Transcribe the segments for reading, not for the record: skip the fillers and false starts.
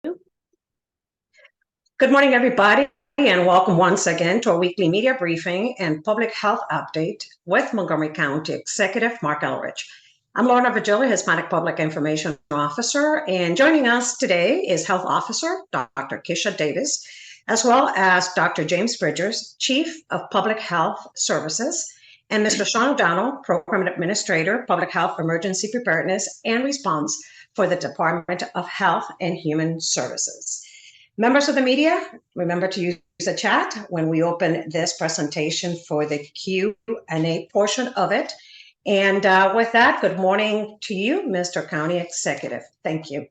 Good morning, everybody, and welcome once again to our weekly media briefing and public health update with Montgomery County Executive Marc Elrich. I'm Lorna Virgilia, Hispanic Public Information Officer, and joining us today is Health Officer Dr. Kisha Davis, as well as Dr. James Bridgers, Chief of Public Health Services, and Mr. Sean O'Donnell, Program Administrator, Public Health Emergency Preparedness and Response for the Department of Health and Human Services. Members of the media, remember to use the chat when we open this presentation for the Q&A portion of it. And with that, good morning to you, Mr. County Executive. Thank you.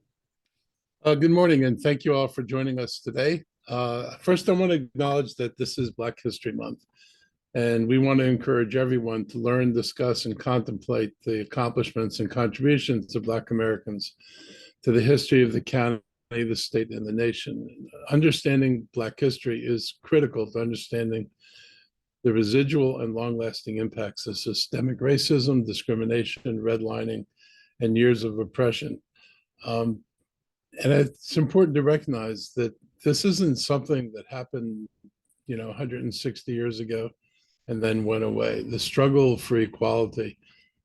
Good morning, and thank you all for joining us today. First, I want to acknowledge that this is Black History Month, and we want to encourage everyone to learn, discuss, and contemplate the accomplishments and contributions of Black Americans to the history of the county, the state, and the nation. Understanding Black history is critical to understanding the residual and long-lasting impacts of systemic racism, discrimination, redlining, and years of oppression. And it's important to recognize that this isn't something that happened, 160 years ago and then went away. The struggle for equality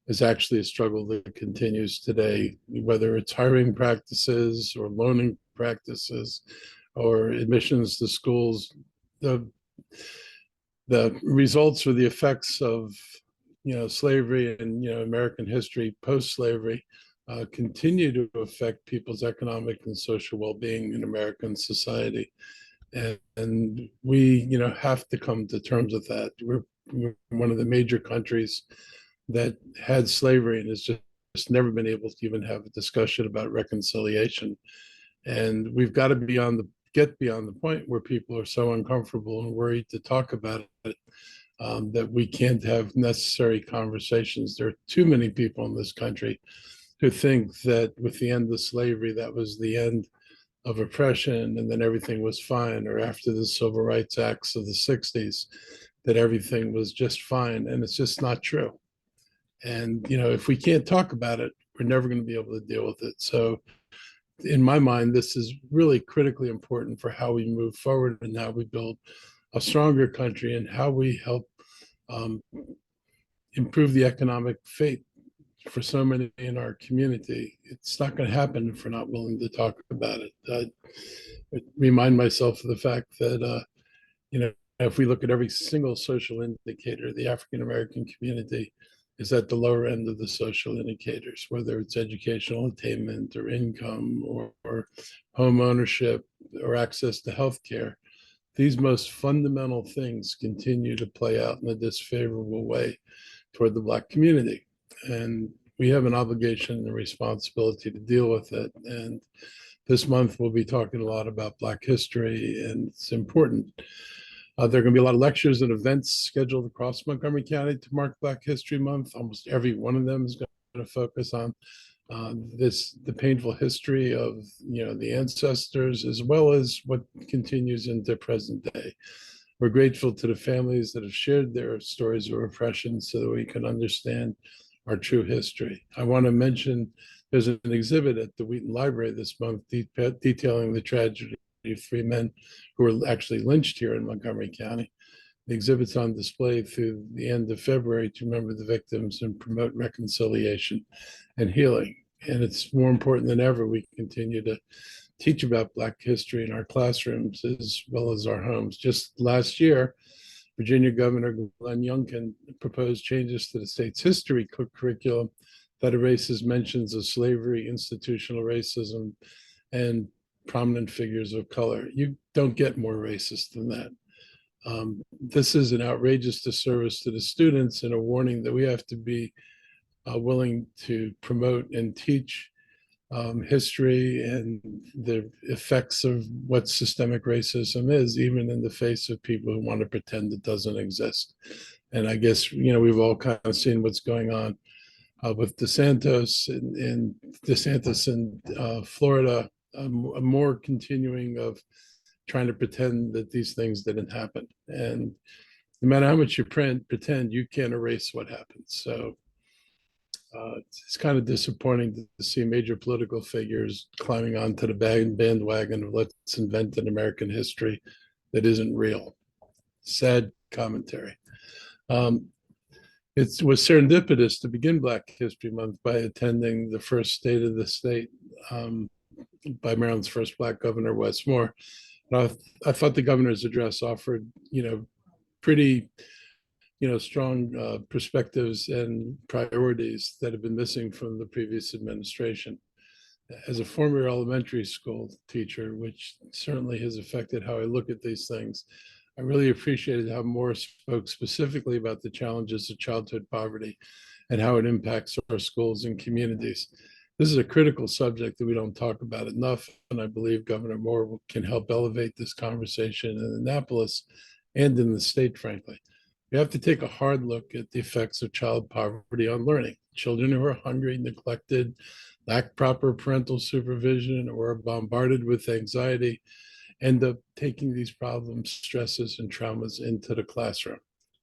is actually a struggle that continues today, whether it's hiring practices or loaning practices or admissions to schools. The results or the effects of slavery and American history post-slavery continue to affect people's economic and social well-being in American society, and we have to come to terms with that. We're one of the major countries that had slavery and has just never been able to even have a discussion about reconciliation. And we've got to get beyond the point where people are so uncomfortable and worried to talk about it that we can't have necessary conversations. There are too many people in this country who think that with the end of slavery, that was the end of oppression and then everything was fine, or after the Civil Rights Acts of the 60s, that everything was just fine. And it's just not true. And, if we can't talk about it, we're never going to be able to deal with it. So in my mind, this is really critically important for how we move forward and how we build a stronger country and how we help improve the economic fate for so many in our community. It's not going to happen if we're not willing to talk about it. I remind myself of the fact that, if we look at every single social indicator, the African-American community is at the lower end of the social indicators, whether it's educational attainment or income or home ownership or access to healthcare. These most fundamental things continue to play out in a disfavorable way toward the Black community. And we have an obligation and a responsibility to deal with it. And this month, we'll be talking a lot about Black history, and it's important. There are going to be a lot of lectures and events scheduled across Montgomery County to mark Black History Month. Almost every one of them is going to focus on the painful history of the ancestors, as well as what continues into present day. We're grateful to the families that have shared their stories of oppression so that we can understand our true history. I want to mention there's an exhibit at the Wheaton Library this month detailing the tragedy of 3 men who were actually lynched here in Montgomery County. The exhibit's on display through the end of February to remember the victims and promote reconciliation and healing. And it's more important than ever we continue to teach about Black history in our classrooms as well as our homes. Just last year, Virginia Governor Glenn Youngkin proposed changes to the state's history curriculum that erases mentions of slavery, institutional racism, and prominent figures of color. You don't get more racist than that. This is an outrageous disservice to the students and a warning that we have to be willing to promote and teach history and the effects of what systemic racism is, even in the face of people who want to pretend it doesn't exist. And I guess, we've all kind of seen what's going on with DeSantis in Florida, a more continuing of trying to pretend that these things didn't happen. And no matter how much you pretend, you can't erase what happened. So It's kind of disappointing to see major political figures climbing onto the bandwagon of let's invent an American history that isn't real. Sad commentary. Um, it was serendipitous to begin Black History Month by attending the first State of the State by Maryland's first Black governor, Wes Moore. I thought the governor's address offered, pretty, strong perspectives and priorities that have been missing from the previous administration. As a former elementary school teacher, which certainly has affected how I look at these things, I really appreciated how Moore spoke specifically about the challenges of childhood poverty and how it impacts our schools and communities. This is a critical subject that we don't talk about enough, and I believe Governor Moore can help elevate this conversation in Annapolis and in the state, frankly. We have to take a hard look at the effects of child poverty on learning. Children who are hungry, neglected, lack proper parental supervision, or are bombarded with anxiety end up taking these problems, stresses, and traumas into the classroom.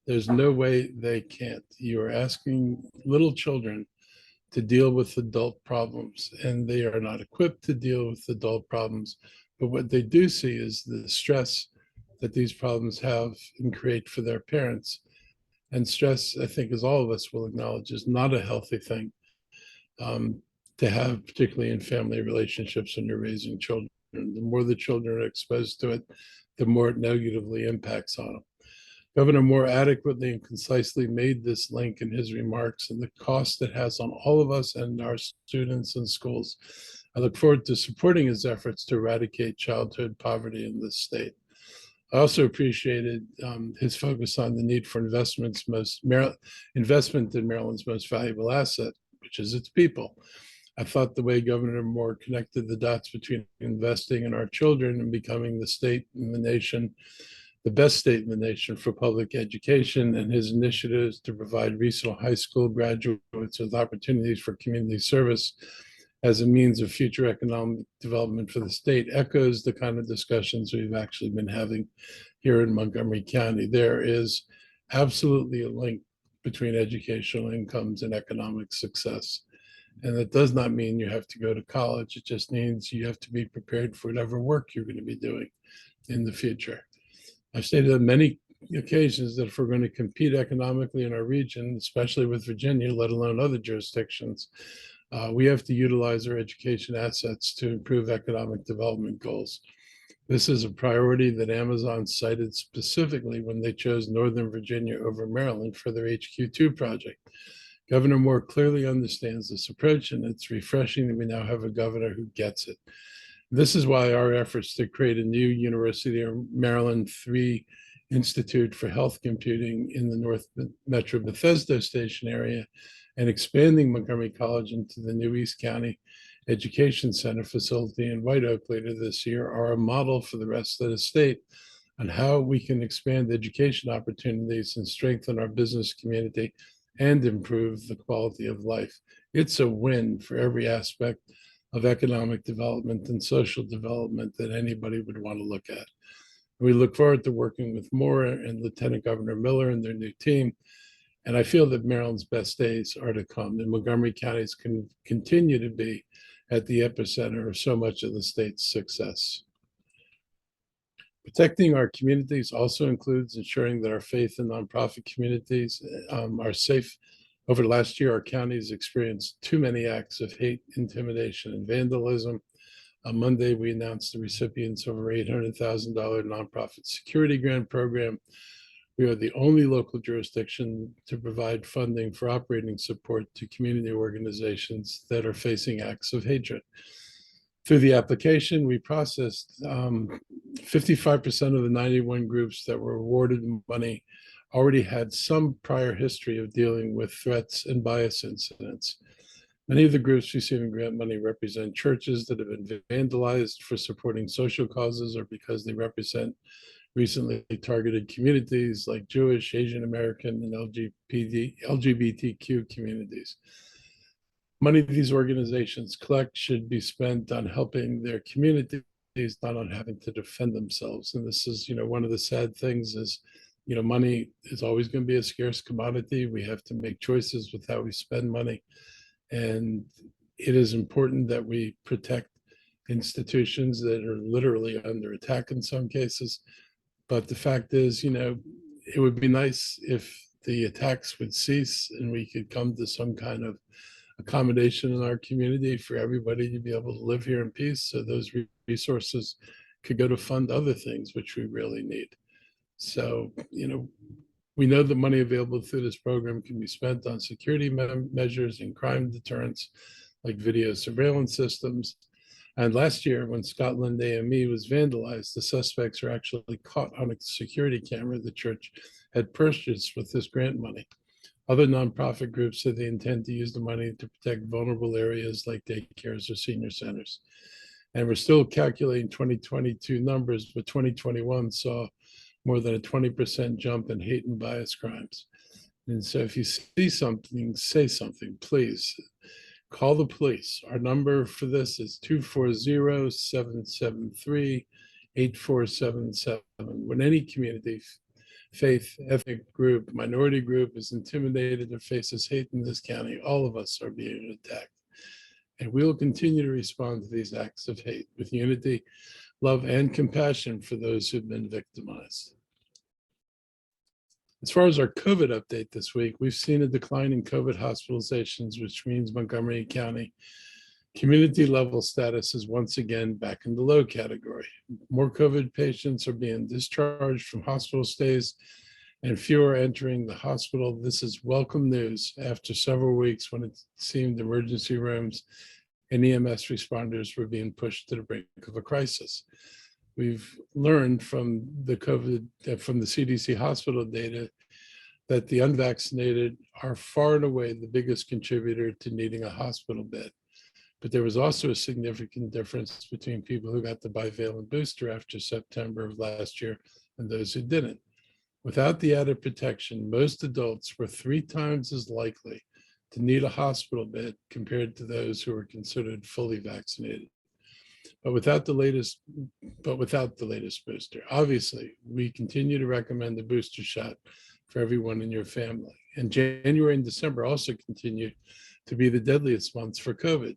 There's no way they can't. You are asking little children to deal with adult problems, and they are not equipped to deal with adult problems. But what they do see is the stress that these problems have and create for their parents. And stress, I think, as all of us will acknowledge, is not a healthy thing to have, particularly in family relationships when you're raising children. The more the children are exposed to it, the more it negatively impacts on them. Governor Moore adequately and concisely made this link in his remarks and the cost it has on all of us and our students and schools. I look forward to supporting his efforts to eradicate childhood poverty in this state. I also appreciated his focus on the need for investment in Maryland's most valuable asset, which is its people. I thought the way Governor Moore connected the dots between investing in our children and becoming the state in the nation, the best state in the nation for public education, and his initiatives to provide regional high school graduates with opportunities for community service as a means of future economic development for the state echoes the kind of discussions we've actually been having here in Montgomery County. There is absolutely a link between educational incomes and economic success. And that does not mean you have to go to college. It just means you have to be prepared for whatever work you're going to be doing in the future. I've stated on many occasions that if we're going to compete economically in our region, especially with Virginia, let alone other jurisdictions, we have to utilize our education assets to improve economic development goals. This is a priority that Amazon cited specifically when they chose Northern Virginia over Maryland for their HQ2 project. Governor Moore clearly understands this approach, and it's refreshing that we now have a governor who gets it. This is why our efforts to create a new University of Maryland 3 Institute for Health Computing in the North Metro Bethesda Station area and expanding Montgomery College into the new East County Education Center facility in White Oak later this year are a model for the rest of the state on how we can expand education opportunities and strengthen our business community and improve the quality of life. It's a win for every aspect of economic development and social development that anybody would want to look at. We look forward to working with Moore and Lieutenant Governor Miller and their new team. And I feel that Maryland's best days are to come, and Montgomery counties can continue to be at the epicenter of so much of the state's success. Protecting our communities also includes ensuring that our faith and nonprofit communities are safe. Over the last year, our counties experienced too many acts of hate, intimidation, and vandalism. On Monday, we announced the recipients of our $800,000 nonprofit security grant program. We are the only local jurisdiction to provide funding for operating support to community organizations that are facing acts of hatred. Through the application, we processed 55% of the 91 groups that were awarded money already had some prior history of dealing with threats and bias incidents. Many of the groups receiving grant money represent churches that have been vandalized for supporting social causes or because they represent recently targeted communities like Jewish, Asian American, and LGBTQ communities. Money these organizations collect should be spent on helping their communities, not on having to defend themselves. And this is, one of the sad things is, money is always going to be a scarce commodity. We have to make choices with how we spend money. And it is important that we protect institutions that are literally under attack in some cases. But the fact is, it would be nice if the attacks would cease and we could come to some kind of accommodation in our community for everybody to be able to live here in peace. So those resources could go to fund other things, which we really need. So, we know the money available through this program can be spent on security measures and crime deterrence, like video surveillance systems. And last year, when Scotland AME was vandalized, the suspects were actually caught on a security camera the church had purchased with this grant money. Other nonprofit groups said they intend to use the money to protect vulnerable areas like daycares or senior centers. And we're still calculating 2022 numbers, but 2021 saw more than a 20% jump in hate and bias crimes. And so if you see something, say something, please. Call the police. Our number for this is 240-773-8477. When any community, faith, ethnic group, minority group is intimidated or faces hate in this county, all of us are being attacked. And we will continue to respond to these acts of hate with unity, love, and compassion for those who've been victimized. As far as our COVID update this week, we've seen a decline in COVID hospitalizations, which means Montgomery County community level status is once again back in the low category. More COVID patients are being discharged from hospital stays and fewer entering the hospital. This is welcome news after several weeks when it seemed emergency rooms and EMS responders were being pushed to the brink of a crisis. We've learned from the CDC hospital data that the unvaccinated are far and away the biggest contributor to needing a hospital bed. But there was also a significant difference between people who got the bivalent booster after September of last year and those who didn't. Without the added protection, most adults were 3 times as likely to need a hospital bed compared to those who were considered fully vaccinated. But without the latest booster. Obviously, we continue to recommend the booster shot for everyone in your family. And January and December also continue to be the deadliest months for COVID.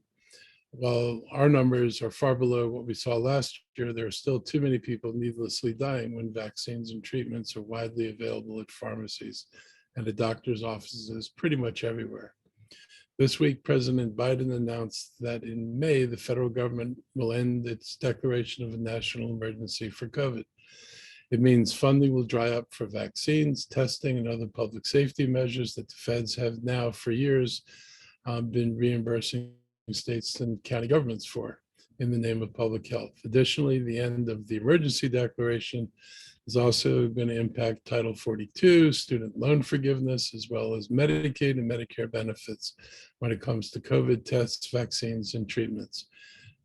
While our numbers are far below what we saw last year, there are still too many people needlessly dying when vaccines and treatments are widely available at pharmacies and at doctors' offices pretty much everywhere. This week, President Biden announced that in May, the federal government will end its declaration of a national emergency for COVID. It means funding will dry up for vaccines, testing, and other public safety measures that the feds have now for years been reimbursing states and county governments for in the name of public health. Additionally, the end of the emergency declaration is also going to impact Title 42, student loan forgiveness, as well as Medicaid and Medicare benefits when it comes to COVID tests, vaccines, and treatments.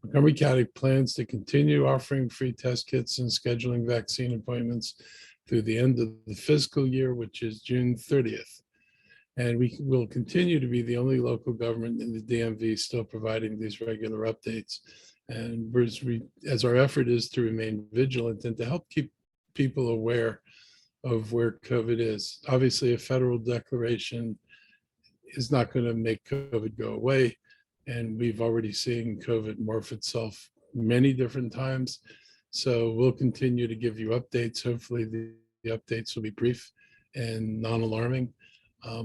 Montgomery County plans to continue offering free test kits and scheduling vaccine appointments through the end of the fiscal year, which is June 30th. And we will continue to be the only local government in the DMV still providing these regular updates. And as our effort is to remain vigilant and to help keep people aware of where COVID is. Obviously, a federal declaration is not going to make COVID go away. And we've already seen COVID morph itself many different times. So we'll continue to give you updates. Hopefully the updates will be brief and non-alarming.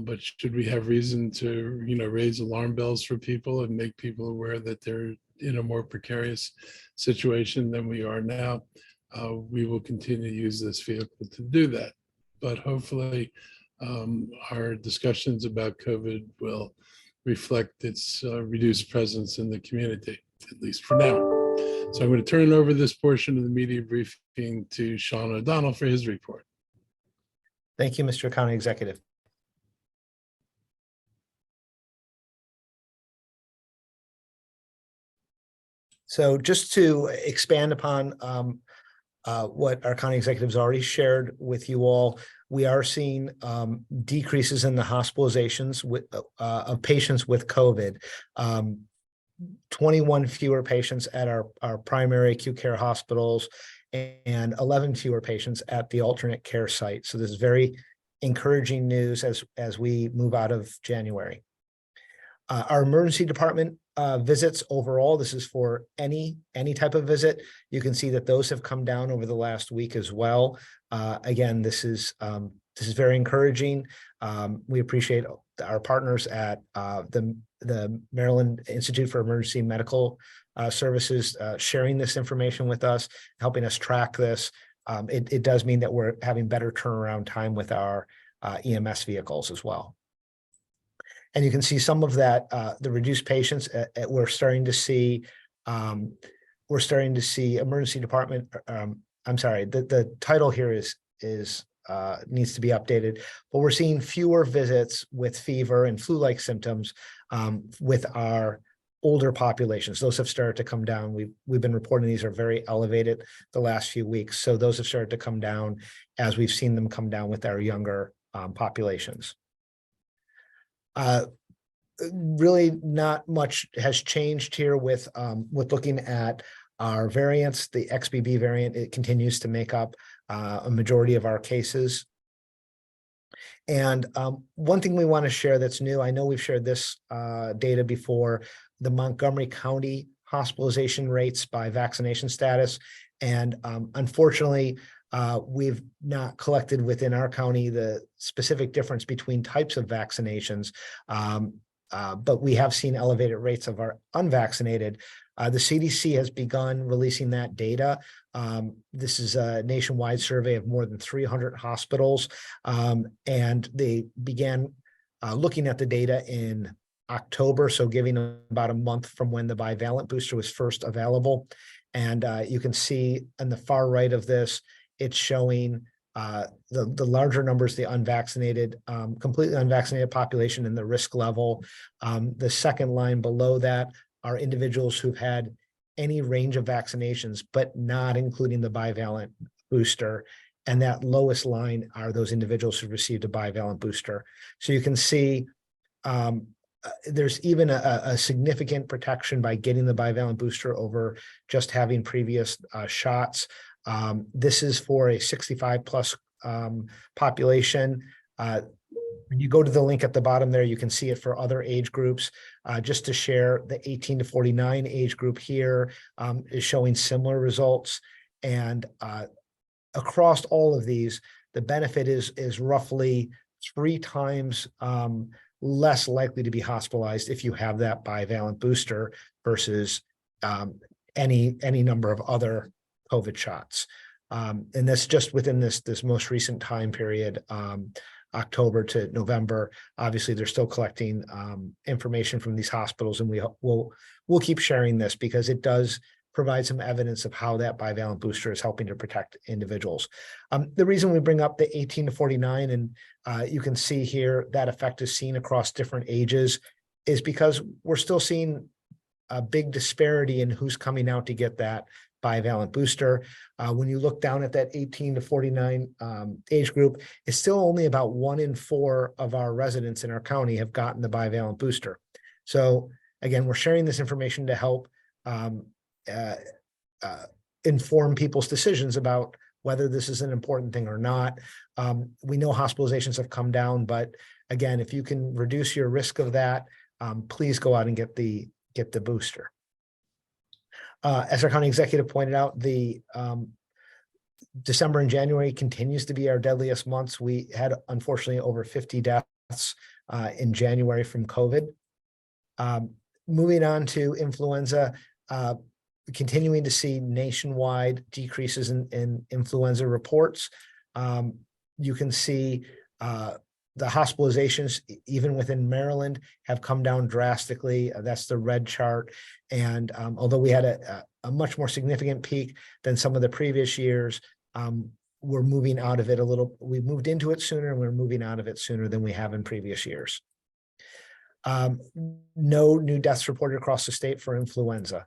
But should we have reason to, raise alarm bells for people and make people aware that they're in a more precarious situation than we are now, we will continue to use this vehicle to do that. But hopefully our discussions about COVID will reflect its reduced presence in the community, at least for now. So I'm going to turn over this portion of the media briefing to Sean O'Donnell for his report. Thank you, Mr. County Executive. So just to expand upon what our county executives already shared with you all, we are seeing decreases in the hospitalizations of patients with COVID. 21 fewer patients at our primary acute care hospitals and 11 fewer patients at the alternate care site. So this is very encouraging news as we move out of January. Our emergency department visits overall, this is for any type of visit. You can see that those have come down over the last week as well. Again, this is very encouraging. We appreciate our partners at the Maryland Institute for Emergency Medical Services sharing this information with us, helping us track this. It does mean that we're having better turnaround time with our EMS vehicles as well. And you can see some of that, the reduced patients. We're starting to see emergency department. I'm sorry, the title here is needs to be updated, but we're seeing fewer visits with fever and flu-like symptoms with our older populations. Those have started to come down. We've been reporting these are very elevated the last few weeks. So those have started to come down as we've seen them come down with our younger populations. Really not much has changed here with looking at our variants. The XBB variant, it continues to make up a majority of our cases. And one thing we want to share that's new, I know we've shared this data before, the Montgomery County hospitalization rates by vaccination status. And unfortunately, we've not collected within our county the specific difference between types of vaccinations, but we have seen elevated rates of our unvaccinated. The CDC has begun releasing that data. This is a nationwide survey of more than 300 hospitals, and they began looking at the data in October, so giving about a month from when the bivalent booster was first available. And you can see on the far right of this, it's showing the larger numbers, the unvaccinated, completely unvaccinated population and the risk level. The second line below that are individuals who've had any range of vaccinations, but not including the bivalent booster. And that lowest line are those individuals who received a bivalent booster. So you can see there's even a significant protection by getting the bivalent booster over just having previous shots. This is for a 65 plus population. When you go to the link at the bottom there, you can see it for other age groups. Just to share, the 18 to 49 age group here is showing similar results. And across all of these, the benefit is roughly 3 times less likely to be hospitalized if you have that bivalent booster versus any number of other COVID shots. And that's just within this most recent time period, October to November. Obviously, they're still collecting information from these hospitals, and we'll keep sharing this because it does provide some evidence of how that bivalent booster is helping to protect individuals. The reason we bring up the 18 to 49, and you can see here that effect is seen across different ages, is because we're still seeing a big disparity in who's coming out to get that bivalent booster. When you look down at that 18 to 49 age group, it's still only about 1 in 4 of our residents in our county have gotten the bivalent booster. So again, we're sharing this information to help inform people's decisions about whether this is an important thing or not. We know hospitalizations have come down, but again, if you can reduce your risk of that, please go out and get the booster. As our county executive pointed out, the December and January continues to be our deadliest months. We had, unfortunately, over 50 deaths in January from COVID. Moving on to influenza, continuing to see nationwide decreases in influenza reports. You can see the hospitalizations, even within Maryland, have come down drastically. That's the red chart. And although we had a much more significant peak than some of the previous years, we're moving out of it a little. We moved into it sooner, and we're moving out of it sooner than we have in previous years. No new deaths reported across the state for influenza.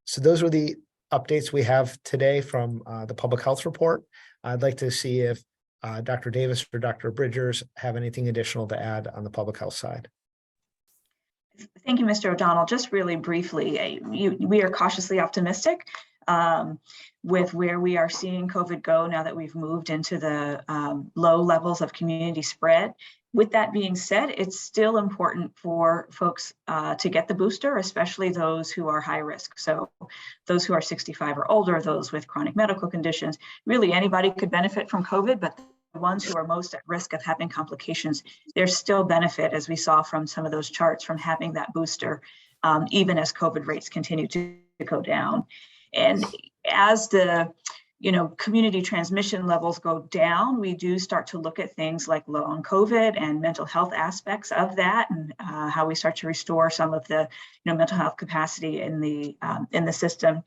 So those were the updates we have today from the public health report. I'd like to see if Dr. Davis or Dr. Bridgers have anything additional to add on the public health side. Thank you, Mr. O'Donnell. Just really briefly, we are cautiously optimistic with where we are seeing COVID go now that we've moved into the low levels of community spread. With that being said, it's still important for folks to get the booster, especially those who are high risk. So those who are 65 or older, those with chronic medical conditions, really anybody could benefit from COVID, but the ones who are most at risk of having complications, there's still benefit, as we saw from some of those charts, from having that booster, even as COVID rates continue to go down. And as the community transmission levels go down, we do start to look at things like long COVID and mental health aspects of that, and how we start to restore some of the mental health capacity in the system.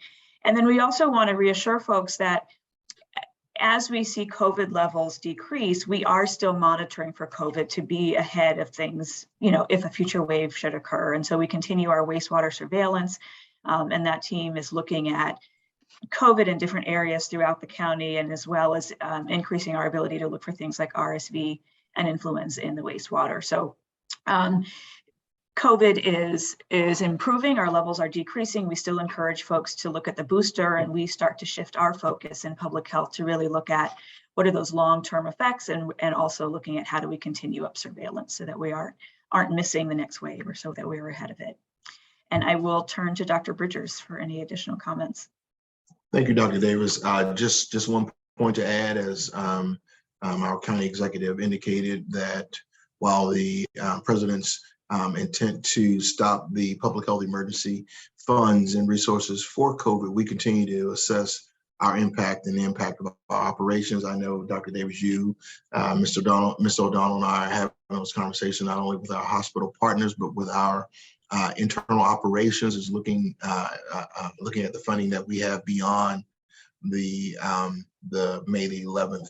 And then we also want to reassure folks that as we see COVID levels decrease, we are still monitoring for COVID to be ahead of things, if a future wave should occur. And so we continue our wastewater surveillance, and that team is looking at COVID in different areas throughout the county, and as well as increasing our ability to look for things like RSV and influenza in the wastewater. So COVID is improving, our levels are decreasing. We still encourage folks to look at the booster, and we start to shift our focus in public health to really look at what are those long-term effects, and also looking at how do we continue up surveillance so that we aren't missing the next wave, or so that we're ahead of it. And I will turn to Dr. Bridgers for any additional comments. Thank you, Dr. Davis. Just one point to add, as our county executive indicated, that while the president's intent to stop the public health emergency funds and resources for COVID, we continue to assess our impact and the impact of our operations. I know, Dr. Davis, you, Mr. O'Donnell, and I are having those conversations not only with our hospital partners, but with our internal operations, is looking at the funding that we have beyond the May the 11th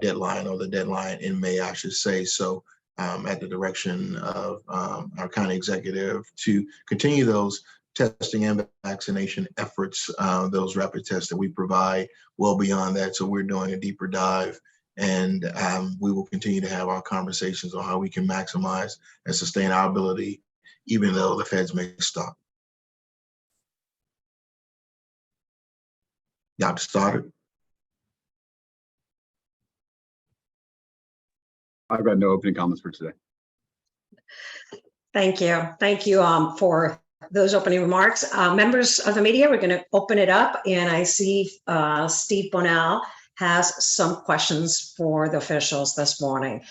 deadline, or the deadline in May, I should say. So at the direction of our county executive, to continue those testing and vaccination efforts, those rapid tests that we provide, well beyond that. So we're doing a deeper dive, and we will continue to have our conversations on how we can maximize and sustain our ability, even though the feds may stop. Dr. Stoddard? I've got no opening comments for today. Thank you. Thank you for those opening remarks. Members of the media, we're going to open it up, and I see Steve Bonnell has some questions for the officials this morning.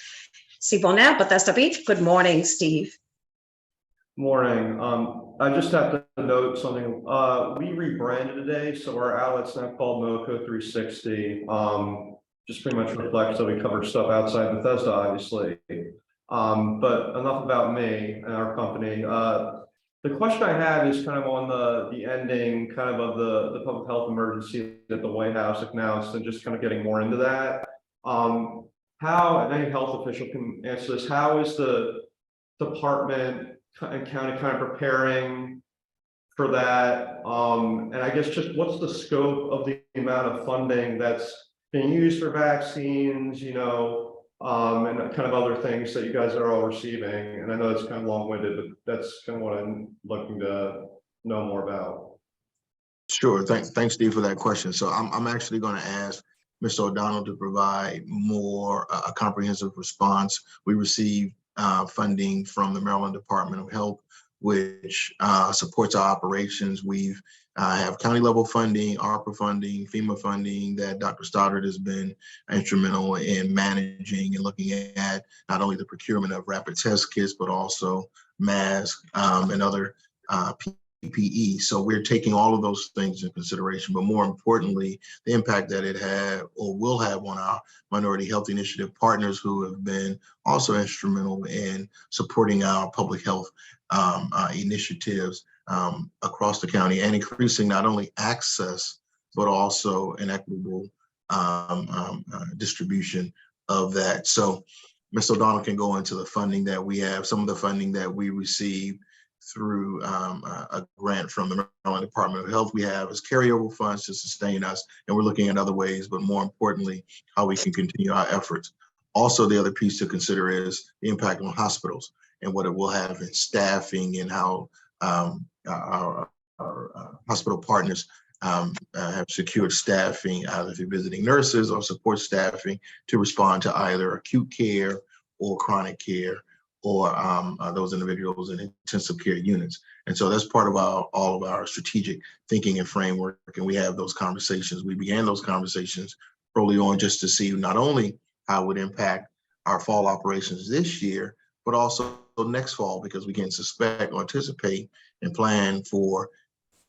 Steve Bonnell, Bethesda Beach. Good morning, Steve. Morning. I just have to note something. We rebranded today, so our outlet's now called MoCo 360. Just pretty much reflects that we cover stuff outside Bethesda, obviously. But enough about me and our company. The question I have is kind of on the ending kind of the public health emergency that the White House announced, and just kind of getting more into that. How, and any health official can answer this, how is the department and county kind of preparing for that? And I guess just what's the scope of the amount of funding that's being used for vaccines, and kind of other things that you guys are all receiving? And I know it's kind of long-winded, but that's kind of what I'm looking to know more about. Sure. Thanks, Steve, for that question. So I'm actually going to ask Mr. O'Donnell to provide more a comprehensive response. We received funding from the Maryland Department of Health, which supports our operations. We've have county level funding, ARPA funding, FEMA funding that Dr. Stoddard has been instrumental in managing and looking at not only the procurement of rapid test kits, but also masks and other PPE. So we're taking all of those things in consideration, but more importantly, the impact that it had or will have on our Minority Health Initiative partners, who have been also instrumental in supporting our public health initiatives across the county, and increasing not only access, but also an equitable distribution of that. So Mr. O'Donnell can go into the funding that we have, some of the funding that we received through a grant from the Maryland Department of Health. We have as carryover funds to sustain us, and we're looking at other ways, but more importantly, how we can continue our efforts. Also, the other piece to consider is the impact on hospitals and what it will have in staffing, and how our hospital partners have secured staffing, either through visiting nurses or support staffing, to respond to either acute care or chronic care, or those individuals in intensive care units. And so that's part of all of our strategic thinking and framework. And we have those conversations. We began those conversations early on just to see not only how it would impact our fall operations this year, but also next fall, because we can suspect or anticipate and plan for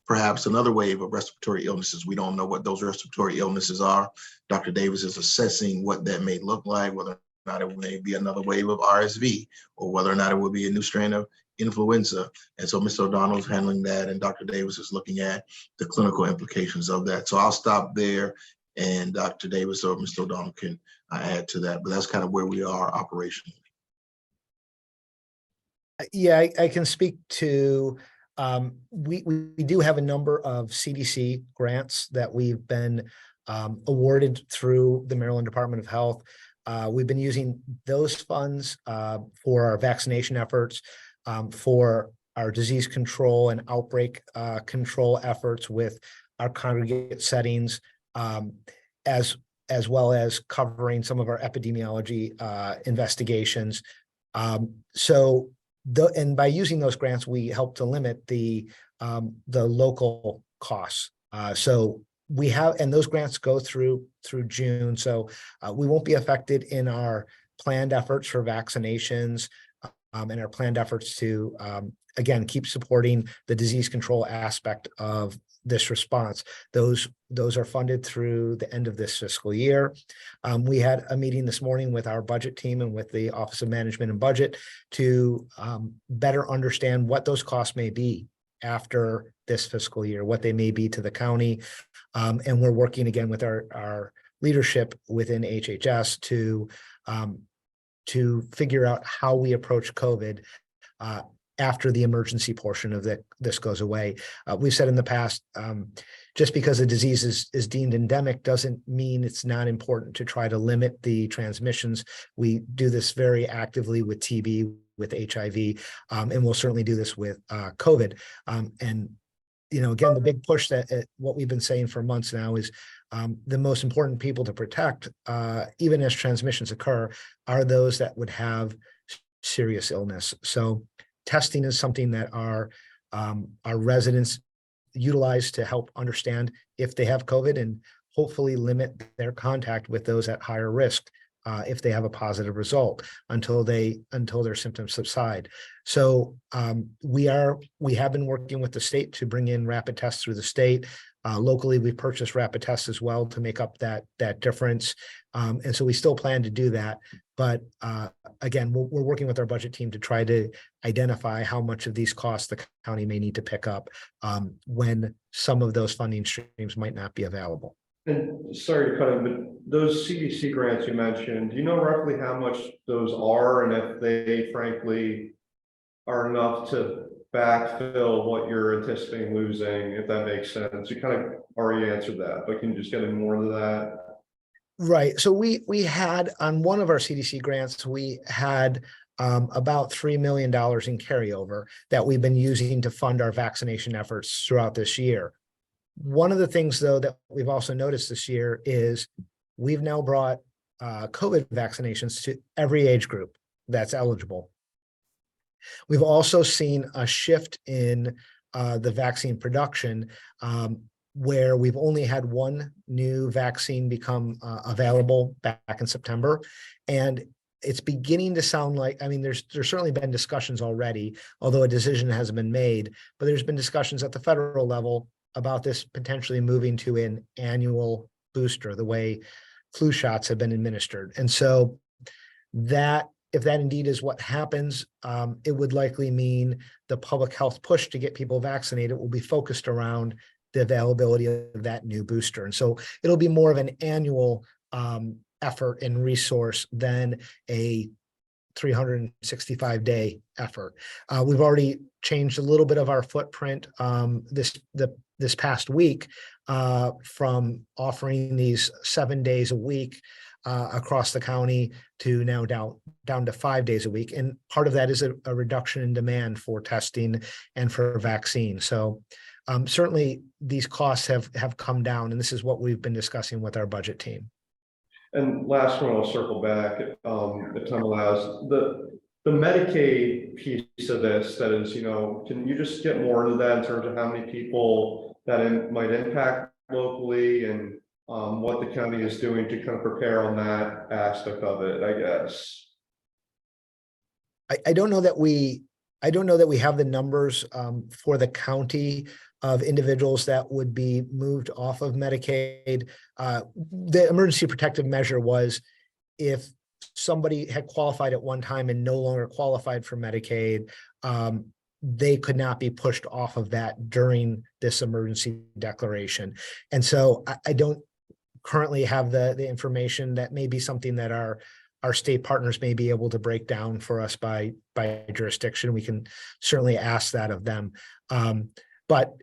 perhaps another wave of respiratory illnesses. We don't know what those respiratory illnesses are. Dr. Davis is assessing what that may look like, whether or not it may be another wave of RSV, or whether or not it will be a new strain of influenza. And so Mr. O'Donnell is handling that, and Dr. Davis is looking at the clinical implications of that. So I'll stop there, and Dr. Davis or Mr. O'Donnell can add to that, but that's kind of where we are operationally. Yeah, I can speak to, we do have a number of CDC grants that we've been awarded through the Maryland Department of Health. We've been using those funds for our vaccination efforts, for our disease control and outbreak control efforts with our congregate settings, as well as covering some of our epidemiology investigations. And by using those grants, we help to limit the local costs. So we have, and those grants go through June. So we won't be affected in our planned efforts for vaccinations, and our planned efforts to, again, keep supporting the disease control aspect of this response. Those are funded through the end of this fiscal year. We had a meeting this morning with our budget team and with the Office of Management and Budget to better understand what those costs may be after this fiscal year, what they may be to the county. And we're working again with our leadership within HHS to figure out how we approach COVID after the emergency portion of this goes away. We've said in the past, just because a disease is deemed endemic doesn't mean it's not important to try to limit the transmissions. We do this very actively with TB, with HIV, and we'll certainly do this with COVID. And again, the big push that what we've been saying for months now is the most important people to protect, even as transmissions occur, are those that would have serious illness. So testing is something that our residents utilize to help understand if they have COVID and hopefully limit their contact with those at higher risk if they have a positive result until their symptoms subside. So we have been working with the state to bring in rapid tests through the state. Locally, we purchased rapid tests as well to make up that difference. And so we still plan to do that. But again, we're working with our budget team to try to identify how much of these costs the county may need to pick up when some of those funding streams might not be available. And sorry to cut in, but those CDC grants you mentioned, do you know roughly how much those are, and if they frankly are enough to backfill what you're anticipating losing, if that makes sense? You kind of already answered that, but can you just get in more into that? Right. So we had on one of our CDC grants, we had about $3 million in carryover that we've been using to fund our vaccination efforts throughout this year. One of the things, though, that we've also noticed this year is we've now brought COVID vaccinations to every age group that's eligible. We've also seen a shift in the vaccine production where we've only had one new vaccine become available back in September. And it's beginning to sound like, I mean, there's certainly been discussions already, although a decision hasn't been made, but there's been discussions at the federal level about this potentially moving to an annual booster, the way flu shots have been administered. And so that, if that indeed is what happens, it would likely mean the public health push to get people vaccinated will be focused around the availability of that new booster. And so it'll be more of an annual effort and resource than a 365-day effort. We've already changed a little bit of our footprint this past week from offering these 7 days a week across the county to now down to 5 days a week. And part of that is a reduction in demand for testing and for vaccine. So certainly these costs have come down, and this is what we've been discussing with our budget team. And last one, I'll circle back, if time allows, the Medicaid piece of this, that is, can you just get more into that in terms of how many people that might impact locally, and what the county is doing to kind of prepare on that aspect of it, I guess? I don't know that we have the numbers for the county of individuals that would be moved off of Medicaid. The emergency protective measure was if somebody had qualified at one time and no longer qualified for Medicaid, they could not be pushed off of that during this emergency declaration. And so I don't currently have the information. That may be something that our state partners may be able to break down for us by jurisdiction. We can certainly ask that of them. But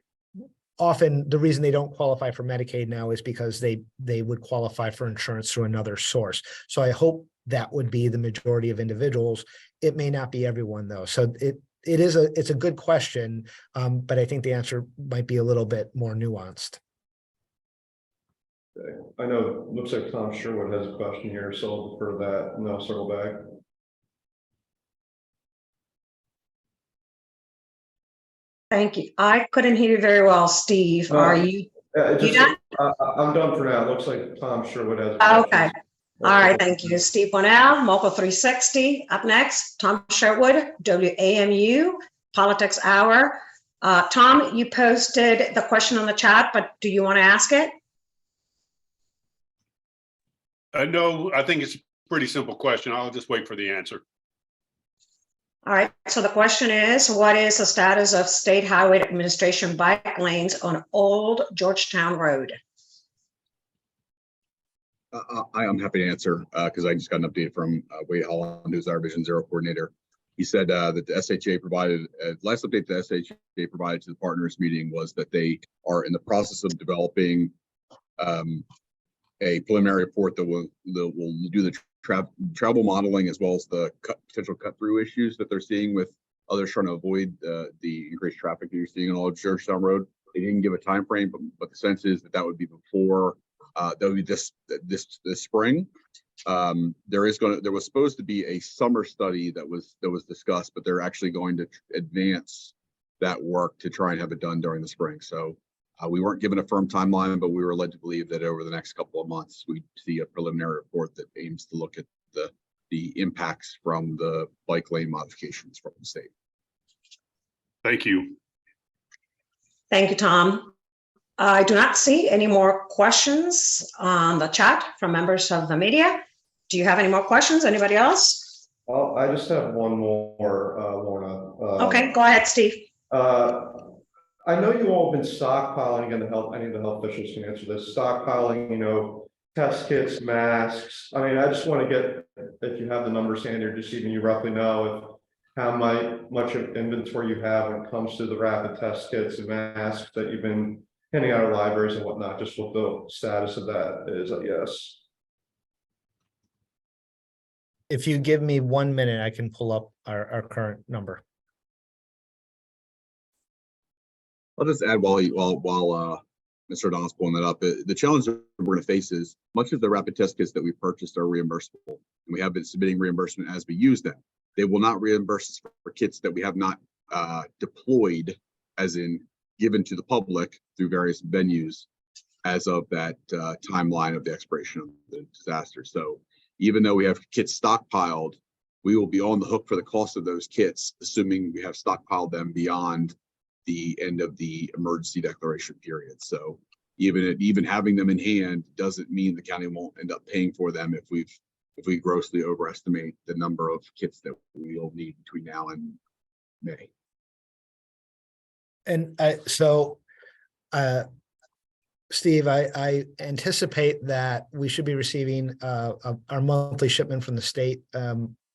often the reason they don't qualify for Medicaid now is because they would qualify for insurance through another source. So I hope that would be the majority of individuals. It may not be everyone though. So it's a good question, but I think the answer might be a little bit more nuanced. Okay. I know, looks like Tom Sherwood has a question here, so I'll defer to that, and I'll circle back. Thank you. I couldn't hear you very well, Steve. Are you done? I'm done for now. It looks like Tom Sherwood has a Okay. question. All right, thank you. Steve Bonnell, Mocha 360. Up next, Tom Sherwood, WAMU, Politics Hour. Tom, you posted the question on the chat, but do you want to ask it? No, I think it's a pretty simple question. I'll just wait for the answer. All right, so the question is, what is the status of State Highway Administration bike lanes on Old Georgetown Road? I am happy to answer because I just got an update from Wade Holland, who's our Vision Zero coordinator. He said that the SHA provided, last update the SHA provided to the partners meeting was that they are in the process of developing a preliminary report that will do the travel modeling as well as the potential cut-through issues that they're seeing with others trying to avoid the increased traffic that you're seeing on Old Georgetown Road. They didn't give a time frame, but the sense is that would be before that would be this spring. There was supposed to be a summer study that was discussed, but they're actually going to advance that work to try and have it done during the spring. So we weren't given a firm timeline, but we were led to believe that over the next couple of months, we'd see a preliminary report that aims to look at the impacts from the bike lane modifications from the state. Thank you. Thank you, Tom. I do not see any more questions on the chat from members of the media. Do you have any more questions? Anybody else? Oh, I just have one more, Lorna. Okay, go ahead, Steve. I know you all have been stockpiling, and any of the health officials can answer this, stockpiling, test kits, masks. I mean, I just want to get, if you have the numbers handy, or just even you roughly know how much of inventory you have when it comes to the rapid test kits and masks that you've been handing out of libraries and whatnot, just what the status of that is, I guess. If you give me 1 minute, I can pull up our current number. I'll just add while Mr. O'Donnell's pulling that up. The challenge that we're going to face is much of the rapid test kits that we purchased are reimbursable, and we have been submitting reimbursement as we use them. They will not reimburse us for kits that we have not deployed, as in given to the public through various venues as of that timeline of the expiration of the disaster. So even though we have kits stockpiled, we will be on the hook for the cost of those kits, assuming we have stockpiled them beyond the end of the emergency declaration period. So even having them in hand doesn't mean the county won't end up paying for them if we grossly overestimate the number of kits that we'll need between now and May. And Steve, I anticipate that we should be receiving our monthly shipment from the state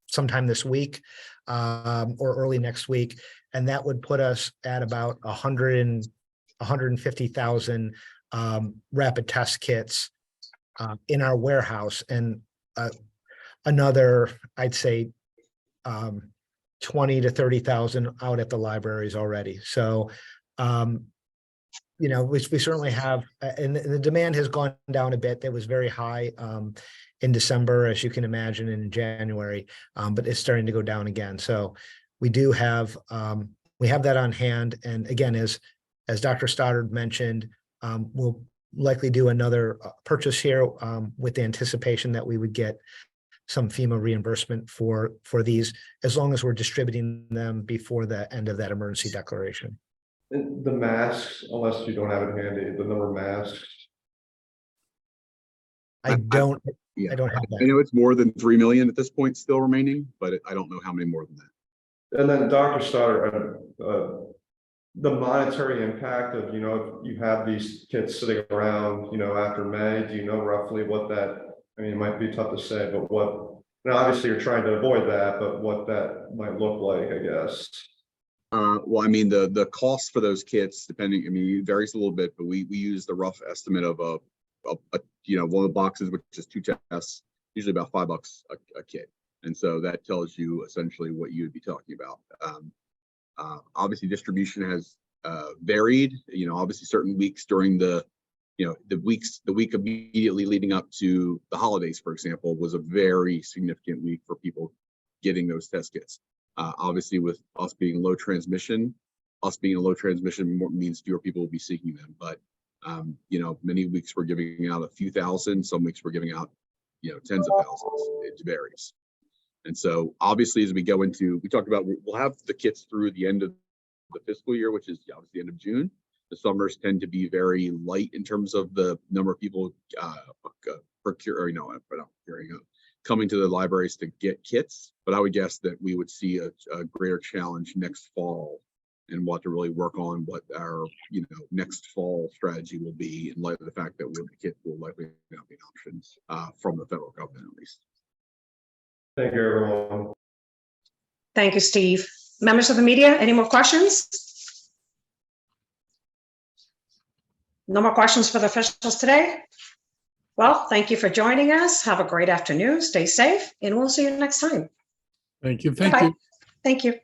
sometime this week or early next week. And that would put us at about 150,000 rapid test kits in our warehouse, and another, I'd say, 20 to 30,000 out at the libraries already. So we certainly have, and the demand has gone down a bit. That was very high in December, as you can imagine, and in January, but it's starting to go down again. So we do have, we have that on hand. And again, as Dr. Stoddard mentioned, we'll likely do another purchase here with the anticipation that we would get some FEMA reimbursement for these, as long as we're distributing them before the end of that emergency declaration. And the masks, unless you don't have it handy, the number of masks. I don't have I that. know it's more than 3 million at this point still remaining, but I don't know how many more than that. And then Dr. Stoddard, the monetary impact of, if you have these kits sitting around, after May, do you know roughly what that, I mean, it might be tough to say, but what, now obviously you're trying to avoid that, but what that might look like, I guess. Well, I mean, the cost for those kits, depending, I mean, it varies a little bit, but we use the rough estimate of one of the boxes, which is 2 tests, usually about $5 a kit. And so that tells you essentially what you would be talking about. Obviously distribution has varied, obviously certain weeks during the week immediately leading up to the holidays, for example, was a very significant week for people getting those test kits. Obviously with us being low transmission, means fewer people will be seeking them. But, many weeks we're giving out a few thousand, some weeks we're giving out, tens of thousands. It varies. And so obviously as we go into, we talked about, we'll have the kits through the end of the fiscal year, which is obviously the end of June. The summers tend to be very light in terms of the number of people coming to the libraries to get kits. But I would guess that we would see a greater challenge next fall, and we'll have to really work on what our next fall strategy will be in light of the fact that the kit will likely not be an option from the federal government at least. Thank you, everyone. Thank you, Steve. Members of the media, any more questions? No more questions for the officials today? Well, thank you for joining us. Have a great afternoon. Stay safe, and we'll see you next time. Thank you. Bye-bye. Thank you.